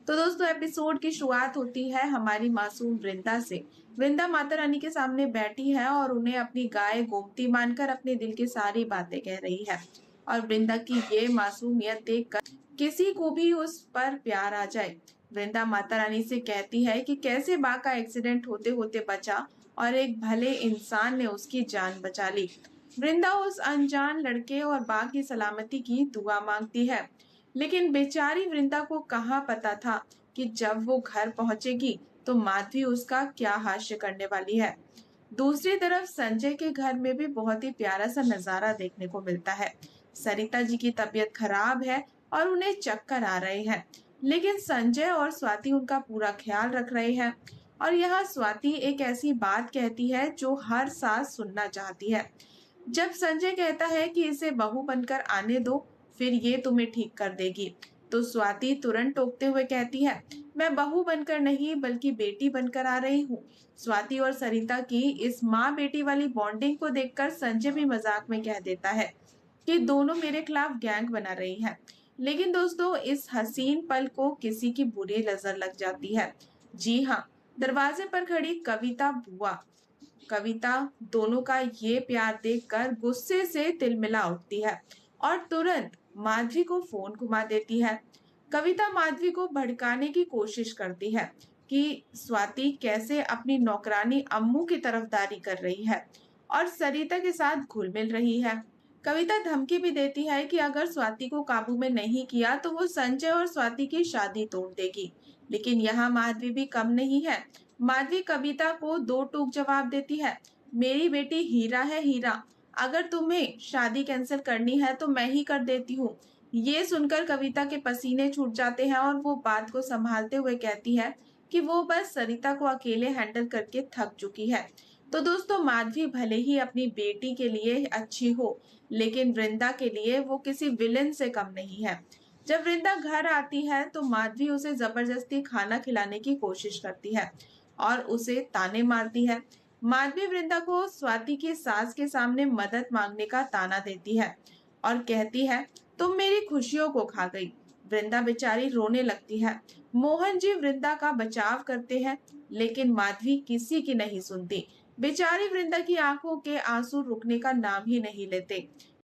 तो दोस्तों एपिसोड की शुरुआत होती है हमारी मासूम वृंदा से। वृंदा माता रानी के सामने बैठी है और उन्हें अपनी गाय गोमती मानकर अपने दिल की सारी बातें कह रही है। और वृंदा की ये मासूमियत देखकर किसी को भी उस पर प्यार आ जाए। वृंदा माता रानी से कहती है कि कैसे बा का एक्सीडेंट होते होते बचा और एक भले इंसान ने उसकी जान बचा ली। वृंदा उस अनजान लड़के और बा की सलामती की दुआ मांगती है, लेकिन बेचारी वृंदा को कहाँ पता था कि जब वो घर पहुंचेगी तो माधवी उसका क्या हास्य करने वाली है। दूसरी तरफ संजय के घर में भी बहुत ही प्यारा सा नजारा देखने को मिलता है। सरिता जी की तबीयत खराब है और उन्हें चक्कर आ रहे हैं, लेकिन संजय और स्वाति उनका पूरा ख्याल रख रहे हैं। और यहाँ स्वाति एक ऐसी बात कहती है जो हर सास सुनना चाहती है। जब संजय कहता है कि इसे बहू बनकर आने दो, फिर ये तुम्हें ठीक कर देगी, तो स्वाति तुरंत टोकते हुए कहती है, मैं बहू बनकर नहीं बल्कि बेटी बनकर आ रही हूँ। स्वाति और सरिता की इस माँ बेटी वाली बॉन्डिंग को देखकर संजय भी मजाक में कह देता है कि दोनों मेरे खिलाफ गैंग बना रही है। लेकिन दोस्तों इस हसीन पल को किसी की बुरी नजर लग जाती है। जी हाँ, दरवाजे पर खड़ी कविता बुआ। कविता दोनों का ये प्यार देखकर गुस्से से तिलमिला उठती है और तुरंत माधवी को फोन घुमा देती है। कविता माधवी को भड़काने की कोशिश करती है कि स्वाति कैसे अपनी नौकरानी अम्मू की तरफदारी कर रही है और सरिता के साथ घुल मिल रही है। कविता धमकी भी देती है कि अगर स्वाति को काबू में नहीं किया तो वो संजय और स्वाति की शादी तोड़ देगी। लेकिन यहाँ माधवी भी कम नहीं है। माधवी कविता को दो टूक जवाब देती है, मेरी बेटी हीरा है हीरा, अगर तुम्हें शादी कैंसिल करनी है तो मैं ही कर देती हूँ। ये सुनकर कविता के पसीने छूट जाते हैं और वो बात को संभालते हुए कहती है कि वो बस सरिता को अकेले हैंडल करके थक चुकी है। तो दोस्तों माधवी भले ही अपनी बेटी के लिए अच्छी हो, लेकिन वृंदा के लिए वो किसी विलेन से कम नहीं है। जब वृंदा घर आती है तो माधवी उसे जबरदस्ती खाना खिलाने की कोशिश करती है और उसे ताने मारती है। माधवी वृंदा को स्वाति की सास के सामने मदद मांगने का ताना देती है और कहती है, तुम मेरी खुशियों को खा गई। वृंदा बेचारी रोने लगती है। मोहन जी वृंदा का बचाव करते हैं, लेकिन माधवी किसी की नहीं सुनती। बेचारी वृंदा की आंखों के आंसू रुकने का नाम ही नहीं लेते।